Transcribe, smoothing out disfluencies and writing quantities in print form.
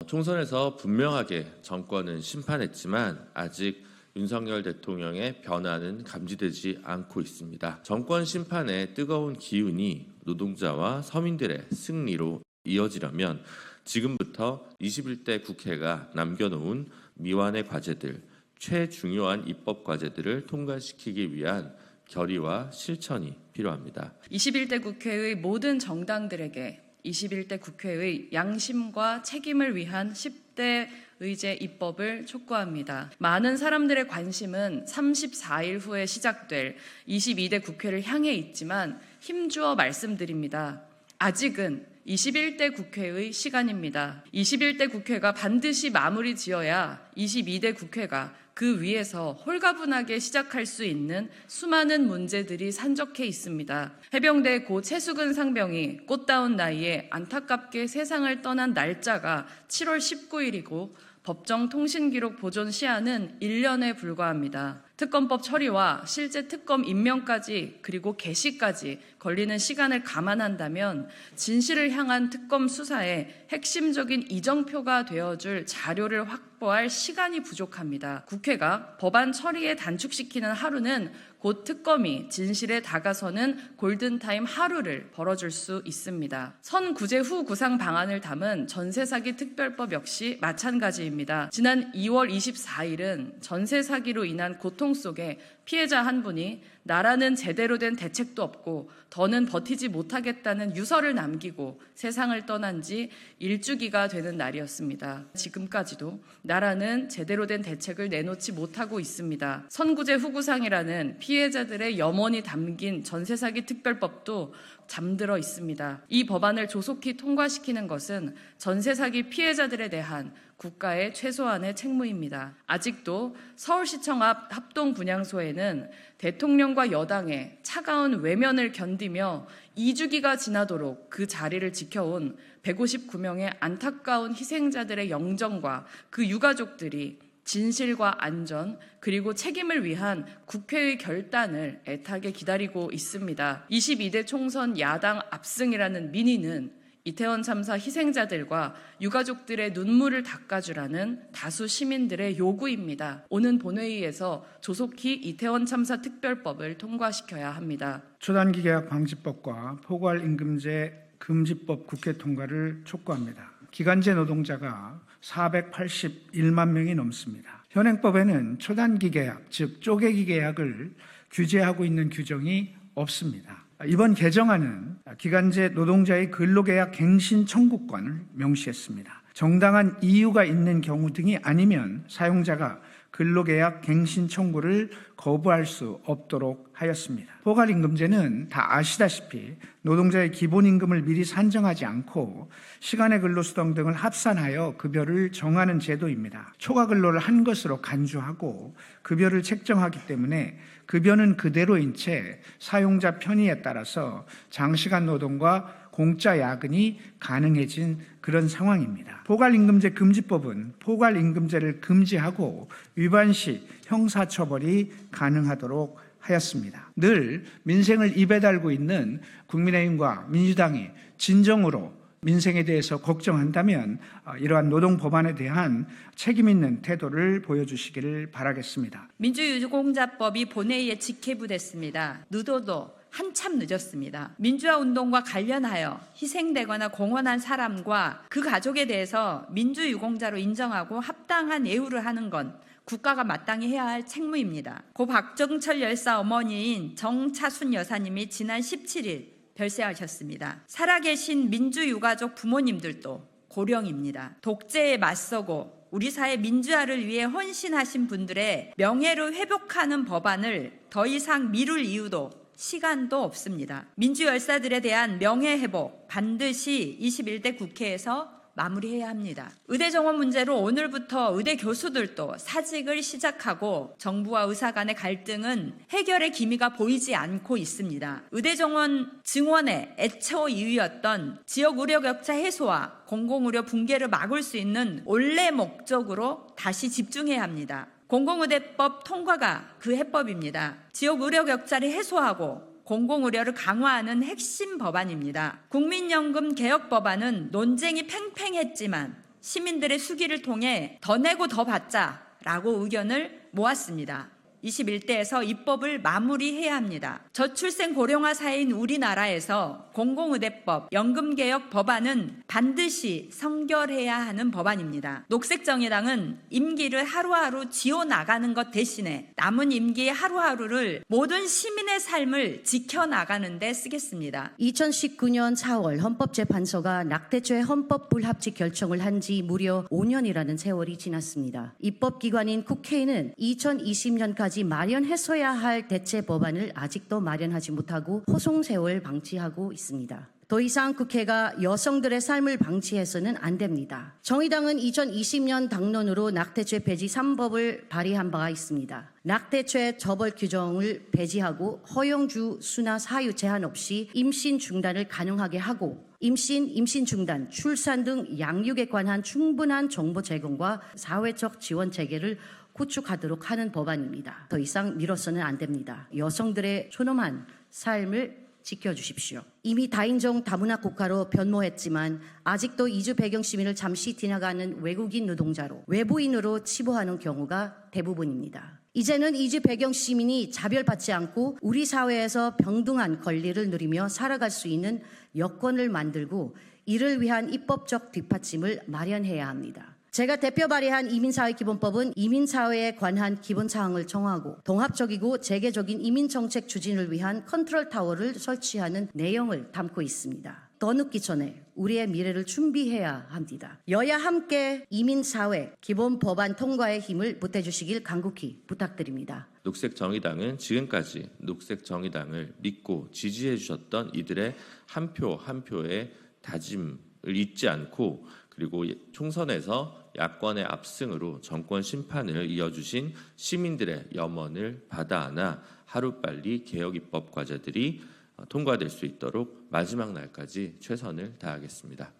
총선에서 분명하게 정권은 심판했지만 아직 윤석열 대통령의 변화는 감지되지 않고 있습니다. 정권 심판의 뜨거운 기운이 노동자와 서민들의 승리로 이어지려면 지금부터 21대 국회가 남겨놓은 미완의 과제들, 최중요한 입법 과제들을 통과시키기 위한 결의와 실천이 필요합니다. 21대 국회의 모든 정당들에게 21대 국회의 양심과 책임을 위한 10대 의제 입법을 촉구합니다. 많은 사람들의 관심은 34일 후에 시작될 22대 국회를 향해 있지만 힘주어 말씀드립니다. 아직은 21대 국회의 시간입니다. 21대 국회가 반드시 마무리 지어야 22대 국회가 그 위에서 홀가분하게 시작할 수 있는 수많은 문제들이 산적해 있습니다. 해병대 고 최수근 상병이 꽃다운 나이에 안타깝게 세상을 떠난 날짜가 7월 19일이고 법정 통신기록 보존 시한은 1년에 불과합니다. 특검법 처리와 실제 특검 임명까지 그리고 개시까지 걸리는 시간을 감안한다면 진실을 향한 특검 수사의 핵심적인 이정표가 되어줄 자료를 확보할 시간이 부족합니다. 국회가 법안 처리에 단축시키는 하루는 곧 특검이 진실에 다가서는 골든타임 하루를 벌어줄 수 있습니다. 선구제 후 구상 방안을 담은 전세사기 특별법 역시 마찬가지입니다. 지난 2월 24일은 전세사기로 인한 고통 속에 피해자 한 분이 나라는 제대로 된 대책도 없고 더는 버티지 못하겠다는 유서를 남기고 세상을 떠난 지 일주기가 되는 날이었습니다. 지금까지도 나라는 제대로 된 대책을 내놓지 못하고 있습니다. 선구제 후구상이라는 피해자들의 염원이 담긴 전세사기 특별법도 잠들어 있습니다. 이 법안을 조속히 통과시키는 것은 전세사기 피해자들에 대한 국가의 최소한의 책무입니다. 아직도 서울시청 앞 합동분향소에는 대통령과 여당의 차가운 외면을 견디며 2주기가 지나도록 그 자리를 지켜온 159명의 안타까운 희생자들의 영정과 그 유가족들이 진실과 안전 그리고 책임을 위한 국회의 결단을 애타게 기다리고 있습니다. 22대 총선 야당 압승이라는 민의는 이태원 참사 희생자들과 유가족들의 눈물을 닦아주라는 다수 시민들의 요구입니다. 오는 본회의에서 조속히 이태원 참사 특별법을 통과시켜야 합니다. 초단기 계약 방지법과 포괄임금제 금지법 국회 통과를 촉구합니다. 기간제 노동자가 481만 명이 넘습니다. 현행법에는 초단기 계약, 즉 쪼개기 계약을 규제하고 있는 규정이 없습니다. 이번 개정안은 기간제 노동자의 근로계약 갱신 청구권을 명시했습니다. 정당한 이유가 있는 경우 등이 아니면 사용자가 근로계약 갱신 청구를 거부할 수 없도록 하였습니다. 포괄임금제는 다 아시다시피 노동자의 기본임금을 미리 산정하지 않고 시간의 근로수당 등을 합산하여 급여를 정하는 제도입니다. 초과 근로를 한 것으로 간주하고 급여를 책정하기 때문에 급여는 그대로인 채 사용자 편의에 따라서 장시간 노동과 공짜 야근이 가능해진 그런 상황입니다. 포괄임금제 금지법은 포괄임금제를 금지하고 위반 시 형사처벌이 가능하도록 하였습니다. 늘 민생을 입에 달고 있는 국민의힘과 민주당이 진정으로 민생에 대해서 걱정한다면 이러한 노동 법안에 대한 책임 있는 태도를 보여주시기를 바라겠습니다. 민주유공자법이 본회의에 직회부됐습니다. 늦어도 한참 늦었습니다. 민주화 운동과 관련하여 희생되거나 공헌한 사람과 그 가족에 대해서 민주유공자로 인정하고 합당한 예우를 하는 건 국가가 마땅히 해야 할 책무입니다. 고 박정철 열사 어머니인 정차순 여사님이 지난 17일 별세하셨습니다. 살아계신 민주유가족 부모님들도 고령입니다. 독재에 맞서고 우리 사회 민주화를 위해 헌신하신 분들의 명예를 회복하는 법안을 더 이상 미룰 이유도 시간도 없습니다. 민주열사들에 대한 명예회복 반드시 21대 국회에서 마무리해야 합니다. 의대 정원 문제로 오늘부터 의대 교수들도 사직을 시작하고 정부와 의사 간의 갈등은 해결의 기미가 보이지 않고 있습니다. 의대 정원 증원의 애초 이유였던 지역 의료 격차 해소와 공공의료 붕괴를 막을 수 있는 원래 목적으로 다시 집중해야 합니다. 공공의대법 통과가 그 해법입니다. 지역 의료 격차를 해소하고 공공의료를 강화하는 핵심 법안입니다. 국민연금 개혁 법안은 논쟁이 팽팽했지만 시민들의 수기를 통해 더 내고 더 받자라고 의견을 모았습니다. 21대에서 입법을 마무리해야 합니다. 저출생 고령화 사회인 우리나라에서 공공의대법, 연금개혁 법안은 반드시 성결해야 하는 법안입니다. 녹색정의당은 임기를 하루하루 지어나가는 것 대신에 남은 임기의 하루하루를 모든 시민의 삶을 지켜나가는 데 쓰겠습니다. 2019년 4월 헌법재판소가 낙태죄 헌법 불합치 결정을 한 지 무려 5년이라는 세월이 지났습니다. 입법기관인 국회는 2020년까지 마련했어야 할 대체 법안을 아직도 마련하지 못하고 호송세월 방치하고 있습니다. 더 이상 국회가 여성들의 삶을 방치해서는 안 됩니다. 정의당은 2020년 당론으로 낙태죄 폐지 3법을 발의한 바가 있습니다. 낙태죄 처벌 규정을 폐지하고 허용주 수나 사유 제한 없이 임신 중단을 가능하게 하고 임신 중단, 출산 등 양육에 관한 충분한 정보 제공과 사회적 지원 체계를 구축하도록 하는 법안입니다. 더 이상 미뤄서는 안 됩니다. 여성들의 존엄한 삶을 지켜주십시오. 이미 다인종 다문화 국가로 변모했지만 아직도 이주 배경 시민을 잠시 지나가는 외국인 노동자로 외부인으로 치부하는 경우가 대부분입니다. 이제는 이주 배경 시민이 차별받지 않고 우리 사회에서 평등한 권리를 누리며 살아갈 수 있는 여건을 만들고 이를 위한 입법적 뒷받침을 마련해야 합니다. 제가 대표 발의한 이민사회기본법은 이민사회에 관한 기본사항을 정하고 통합적이고 재개적인 이민정책 추진을 위한 컨트롤타워를 설치하는 내용을 담고 있습니다. 더 늦기 전에 우리의 미래를 준비해야 합니다. 여야 함께 이민사회 기본법안 통과의 힘을 보태주시길 간곡히 부탁드립니다. 녹색정의당은 지금까지 녹색정의당을 믿고 지지해 주셨던 이들의 한 표 한 표의 다짐을 잊지 않고 그리고 총선에서 야권의 압승으로 정권 심판을 이어주신 시민들의 염원을 받아 안아 하루빨리 개혁 입법 과제들이 통과될 수 있도록 마지막 날까지 최선을 다하겠습니다.